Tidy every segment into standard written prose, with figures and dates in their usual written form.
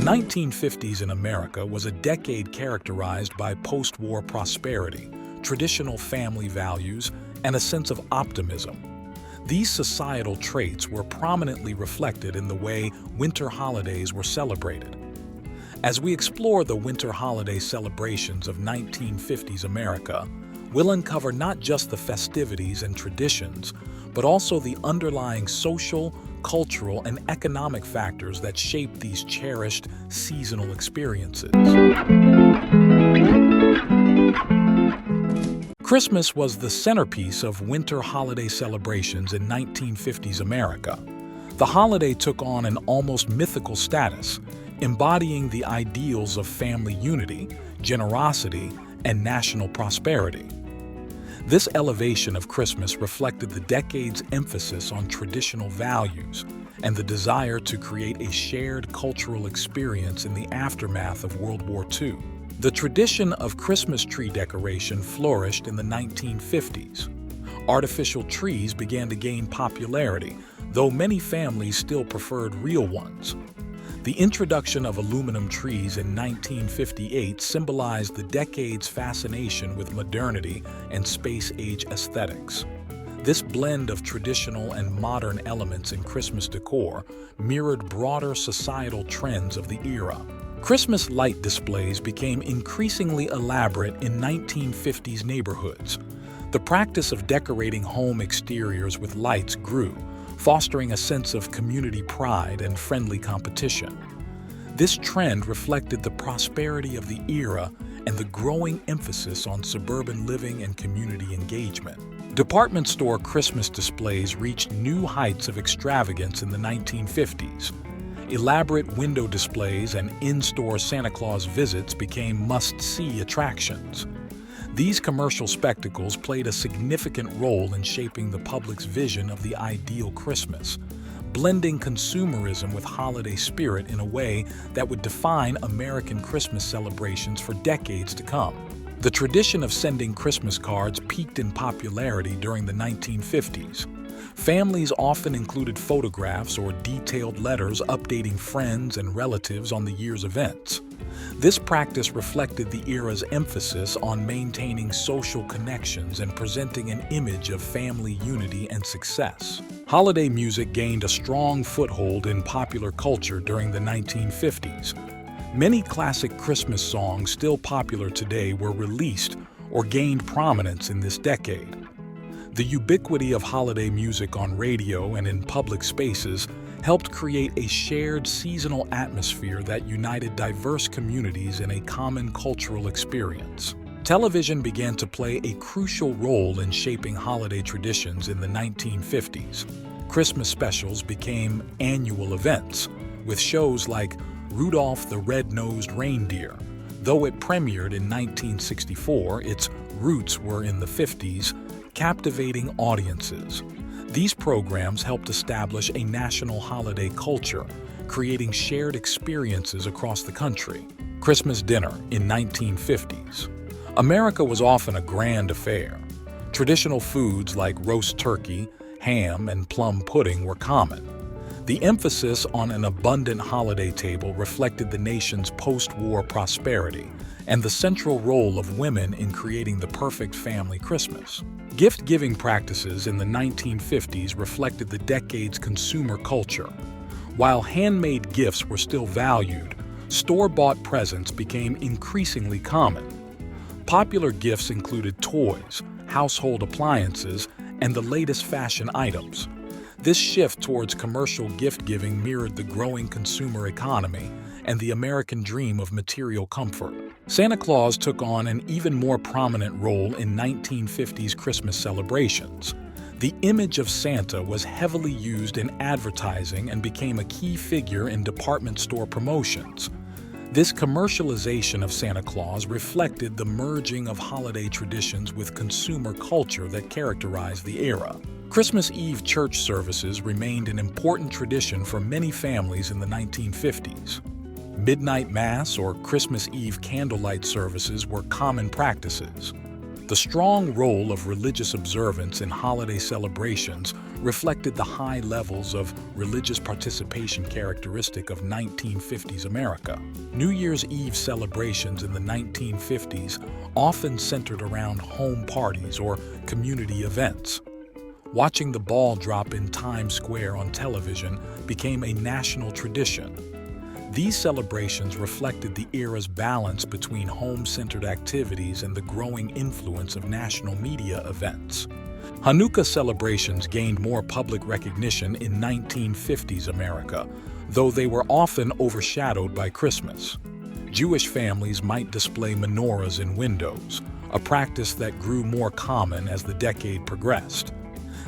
1950s in America was a decade characterized by post-war prosperity, traditional family values, and a sense of optimism. These societal traits were prominently reflected in the way winter holidays were celebrated. As we explore the winter holiday celebrations of 1950s America, we'll uncover not just the festivities and traditions, but also the underlying social, cultural, and economic factors that shape these cherished seasonal experiences. Christmas was the centerpiece of winter holiday celebrations in 1950s America. The holiday took on an almost mythical status, embodying the ideals of family unity, generosity, and national prosperity. This elevation of Christmas reflected the decade's emphasis on traditional values and the desire to create a shared cultural experience in the aftermath of World War II. The tradition of Christmas tree decoration flourished in the 1950s. Artificial trees began to gain popularity, though many families still preferred real ones. The introduction of aluminum trees in 1958 symbolized the decade's fascination with modernity and space-age aesthetics. This blend of traditional and modern elements in Christmas decor mirrored broader societal trends of the era. Christmas light displays became increasingly elaborate in 1950s neighborhoods. The practice of decorating home exteriors with lights grew, fostering a sense of community pride and friendly competition. This trend reflected the prosperity of the era and the growing emphasis on suburban living and community engagement. Department store Christmas displays reached new heights of extravagance in the 1950s. Elaborate window displays and in-store Santa Claus visits became must-see attractions. These commercial spectacles played a significant role in shaping the public's vision of the ideal Christmas, blending consumerism with holiday spirit in a way that would define American Christmas celebrations for decades to come. The tradition of sending Christmas cards peaked in popularity during the 1950s. Families often included photographs or detailed letters updating friends and relatives on the year's events. This practice reflected the era's emphasis on maintaining social connections and presenting an image of family unity and success. Holiday music gained a strong foothold in popular culture during the 1950s. Many classic Christmas songs still popular today were released or gained prominence in this decade. The ubiquity of holiday music on radio and in public spaces helped create a shared seasonal atmosphere that united diverse communities in a common cultural experience. Television began to play a crucial role in shaping holiday traditions in the 1950s. Christmas specials became annual events, with shows like Rudolph the Red-Nosed Reindeer. Though it premiered in 1964, its roots were in the 50s, captivating audiences. These programs helped establish a national holiday culture, creating shared experiences across the country. Christmas dinner in 1950s. America was often a grand affair. Traditional foods like roast turkey, ham, and plum pudding were common. The emphasis on an abundant holiday table reflected the nation's post-war prosperity and the central role of women in creating the perfect family Christmas. Gift-giving practices in the 1950s reflected the decade's consumer culture. While handmade gifts were still valued, store-bought presents became increasingly common. Popular gifts included toys, household appliances, and the latest fashion items. This shift towards commercial gift-giving mirrored the growing consumer economy and the American dream of material comfort. Santa Claus took on an even more prominent role in 1950s Christmas celebrations. The image of Santa was heavily used in advertising and became a key figure in department store promotions. This commercialization of Santa Claus reflected the merging of holiday traditions with consumer culture that characterized the era. Christmas Eve church services remained an important tradition for many families in the 1950s. Midnight Mass or Christmas Eve candlelight services were common practices. The strong role of religious observance in holiday celebrations reflected the high levels of religious participation characteristic of 1950s America. New Year's Eve celebrations in the 1950s often centered around home parties or community events. Watching the ball drop in Times Square on television became a national tradition. These celebrations reflected the era's balance between home-centered activities and the growing influence of national media events. Hanukkah celebrations gained more public recognition in 1950s America, though they were often overshadowed by Christmas. Jewish families might display menorahs in windows, a practice that grew more common as the decade progressed.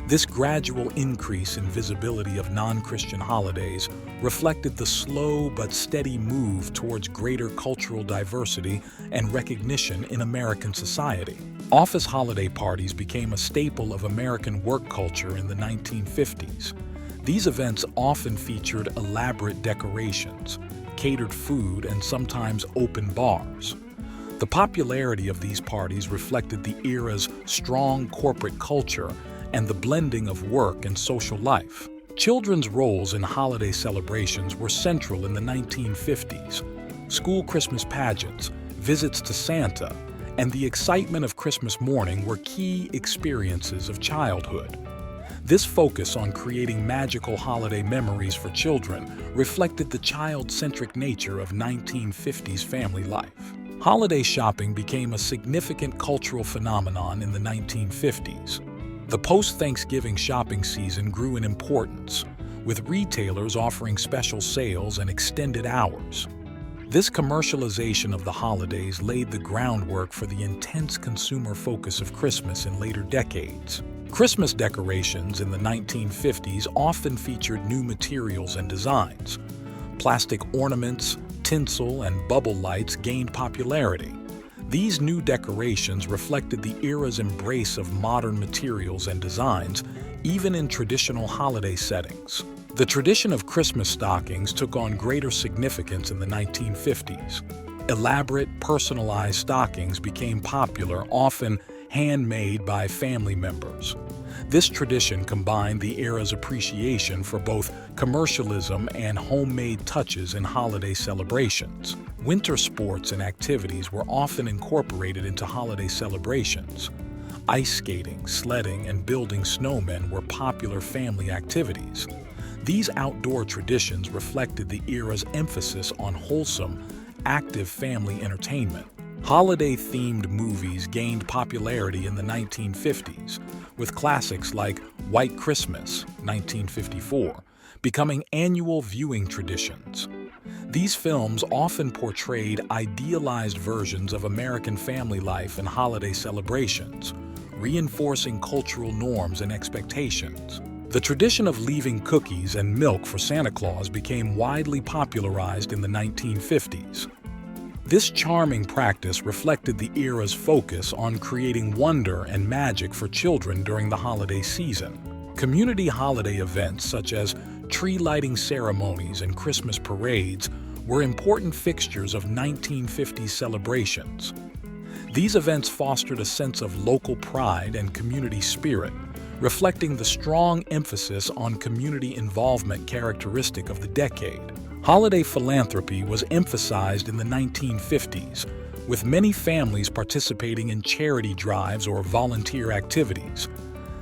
This gradual increase in visibility of non-Christian holidays reflected the slow but steady move towards greater cultural diversity and recognition in American society. Office holiday parties became a staple of American work culture in the 1950s. These events often featured elaborate decorations, catered food, and sometimes open bars. The popularity of these parties reflected the era's strong corporate culture and the blending of work and social life. Children's roles in holiday celebrations were central in the 1950s. School Christmas pageants, visits to Santa, and the excitement of Christmas morning were key experiences of childhood. This focus on creating magical holiday memories for children reflected the child-centric nature of 1950s family life. Holiday shopping became a significant cultural phenomenon in the 1950s. The post-Thanksgiving shopping season grew in importance, with retailers offering special sales and extended hours. This commercialization of the holidays laid the groundwork for the intense consumer focus of Christmas in later decades. Christmas decorations in the 1950s often featured new materials and designs. Plastic ornaments, tinsel, and bubble lights gained popularity. These new decorations reflected the era's embrace of modern materials and designs, even in traditional holiday settings. The tradition of Christmas stockings took on greater significance in the 1950s. Elaborate, personalized stockings became popular, often handmade by family members. This tradition combined the era's appreciation for both commercialism and homemade touches in holiday celebrations. Winter sports and activities were often incorporated into holiday celebrations. Ice skating, sledding, and building snowmen were popular family activities. These outdoor traditions reflected the era's emphasis on wholesome, active family entertainment. Holiday-themed movies gained popularity in the 1950s, with classics like White Christmas, 1954, becoming annual viewing traditions. These films often portrayed idealized versions of American family life and holiday celebrations, reinforcing cultural norms and expectations. The tradition of leaving cookies and milk for Santa Claus became widely popularized in the 1950s. This charming practice reflected the era's focus on creating wonder and magic for children during the holiday season. Community holiday events such as tree lighting ceremonies and Christmas parades were important fixtures of 1950s celebrations. These events fostered a sense of local pride and community spirit, reflecting the strong emphasis on community involvement characteristic of the decade. Holiday philanthropy was emphasized in the 1950s, with many families participating in charity drives or volunteer activities.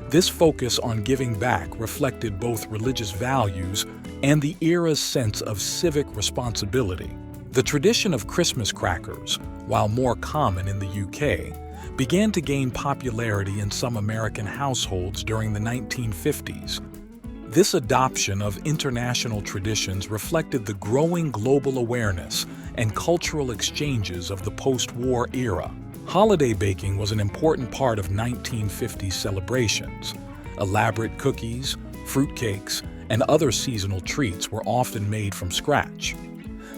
This focus on giving back reflected both religious values and the era's sense of civic responsibility. The tradition of Christmas crackers, while more common in the UK, began to gain popularity in some American households during the 1950s. This adoption of international traditions reflected the growing global awareness and cultural exchanges of the post-war era. Holiday baking was an important part of 1950s celebrations. Elaborate cookies, fruitcakes, and other seasonal treats were often made from scratch.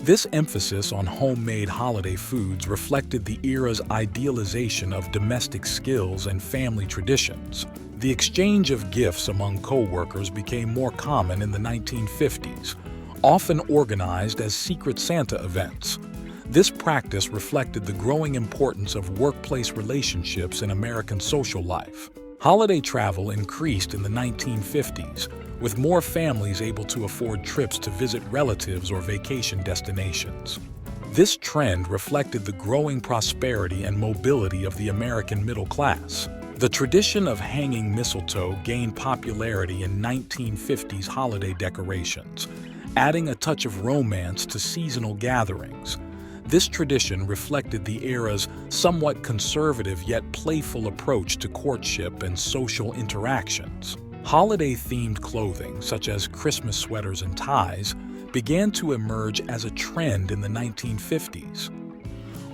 This emphasis on homemade holiday foods reflected the era's idealization of domestic skills and family traditions. The exchange of gifts among co-workers became more common in the 1950s, often organized as Secret Santa events. This practice reflected the growing importance of workplace relationships in American social life. Holiday travel increased in the 1950s, with more families able to afford trips to visit relatives or vacation destinations. This trend reflected the growing prosperity and mobility of the American middle class. The tradition of hanging mistletoe gained popularity in 1950s holiday decorations, adding a touch of romance to seasonal gatherings. This tradition reflected the era's somewhat conservative yet playful approach to courtship and social interactions. Holiday-themed clothing, such as Christmas sweaters and ties, began to emerge as a trend in the 1950s.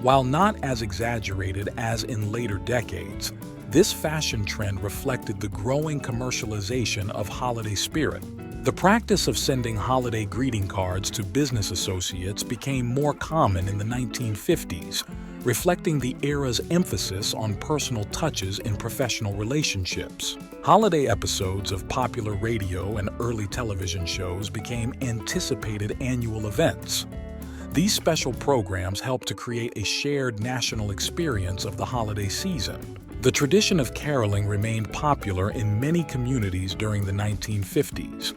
While not as exaggerated as in later decades, this fashion trend reflected the growing commercialization of holiday spirit. The practice of sending holiday greeting cards to business associates became more common in the 1950s, reflecting the era's emphasis on personal touches in professional relationships. Holiday episodes of popular radio and early television shows became anticipated annual events. These special programs helped to create a shared national experience of the holiday season. The tradition of caroling remained popular in many communities during the 1950s.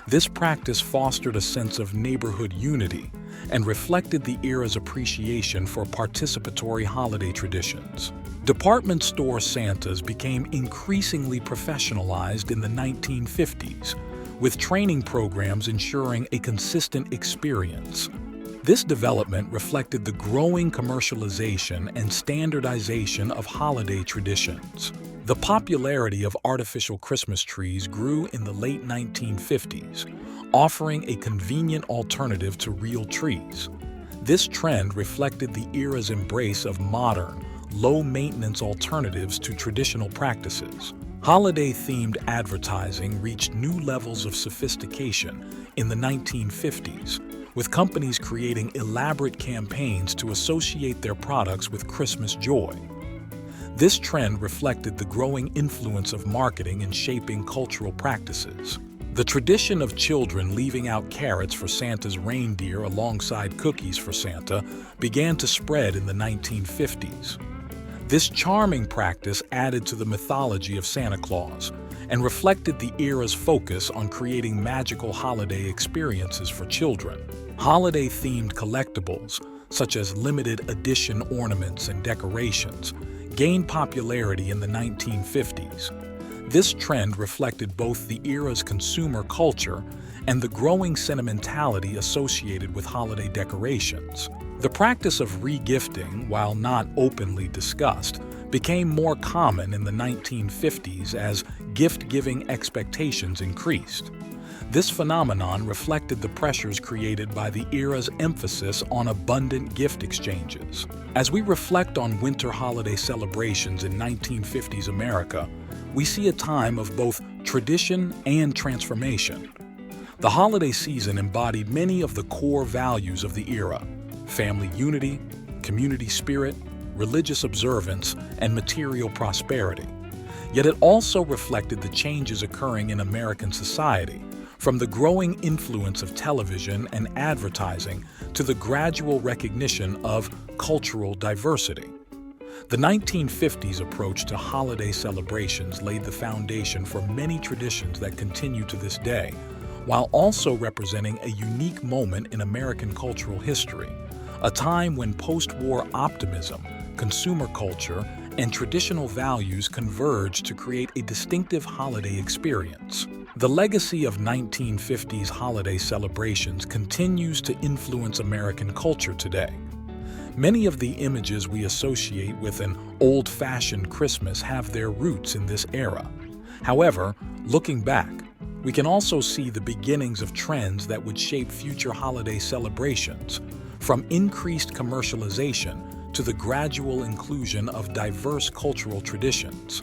This practice fostered a sense of neighborhood unity and reflected the era's appreciation for participatory holiday traditions. Department store Santas became increasingly professionalized in the 1950s, with training programs ensuring a consistent experience. This development reflected the growing commercialization and standardization of holiday traditions. The popularity of artificial Christmas trees grew in the late 1950s, offering a convenient alternative to real trees. This trend reflected the era's embrace of modern, low-maintenance alternatives to traditional practices. Holiday-themed advertising reached new levels of sophistication in the 1950s, with companies creating elaborate campaigns to associate their products with Christmas joy. This trend reflected the growing influence of marketing in shaping cultural practices. The tradition of children leaving out carrots for Santa's reindeer alongside cookies for Santa began to spread in the 1950s. This charming practice added to the mythology of Santa Claus and reflected the era's focus on creating magical holiday experiences for children. Holiday-themed collectibles, such as limited edition ornaments and decorations, gained popularity in the 1950s. This trend reflected both the era's consumer culture and the growing sentimentality associated with holiday decorations. The practice of re-gifting, while not openly discussed, became more common in the 1950s as gift-giving expectations increased. This phenomenon reflected the pressures created by the era's emphasis on abundant gift exchanges. As we reflect on winter holiday celebrations in 1950s America, we see a time of both tradition and transformation. The holiday season embodied many of the core values of the era: family unity, community spirit, religious observance, and material prosperity. Yet it also reflected the changes occurring in American society, from the growing influence of television and advertising to the gradual recognition of cultural diversity. The 1950s approach to holiday celebrations laid the foundation for many traditions that continue to this day, while also representing a unique moment in American cultural history, a time when post-war optimism, consumer culture, and traditional values converged to create a distinctive holiday experience. The legacy of 1950s holiday celebrations continues to influence American culture today. Many of the images we associate with an old-fashioned Christmas have their roots in this era. However, looking back, we can also see the beginnings of trends that would shape future holiday celebrations, from increased commercialization to the gradual inclusion of diverse cultural traditions.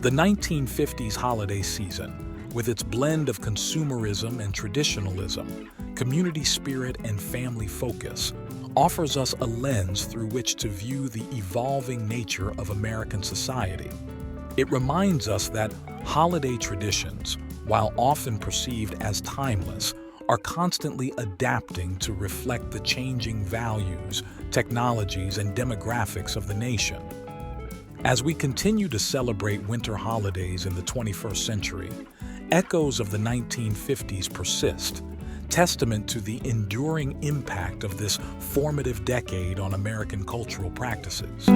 The 1950s holiday season, with its blend of consumerism and traditionalism, community spirit and family focus, offers us a lens through which to view the evolving nature of American society. It reminds us that holiday traditions, while often perceived as timeless, are constantly adapting to reflect the changing values, technologies, and demographics of the nation. As we continue to celebrate winter holidays in the 21st century, echoes of the 1950s persist, testament to the enduring impact of this formative decade on American cultural practices.